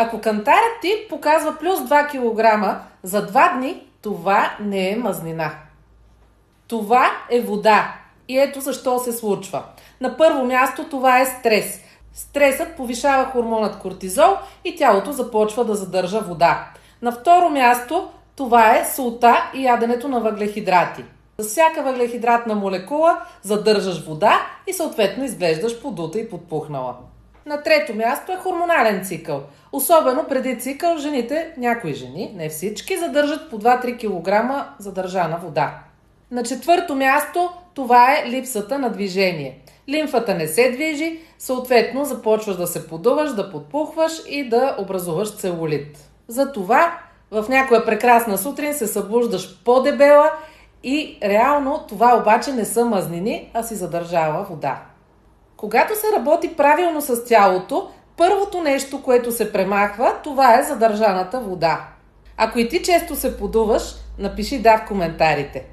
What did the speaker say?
Ако кантарът ти показва плюс 2 кг за 2 дни, това не е мазнина. Това е вода. И ето защо се случва. На първо място това е стрес. Стресът повишава хормонът кортизол и тялото започва да задържа вода. На второ място това е солта и яденето на въглехидрати. За всяка въглехидратна молекула задържаш вода и съответно изглеждаш подута и подпухнала. На трето място е хормонален цикъл. Особено преди цикъл някои жени, не всички, задържат по 2-3 кг задържана вода. На четвърто място това е липсата на движение. Лимфата не се движи, съответно започваш да се подуваш, да подпухваш и да образуваш целулит. Затова в някоя прекрасна сутрин се събуждаш по-дебела и реално това обаче не са мазнини, а си задържава вода. Когато се работи правилно с тялото, първото нещо, което се премахва, това е задържаната вода. Ако и ти често се подуваш, напиши да в коментарите.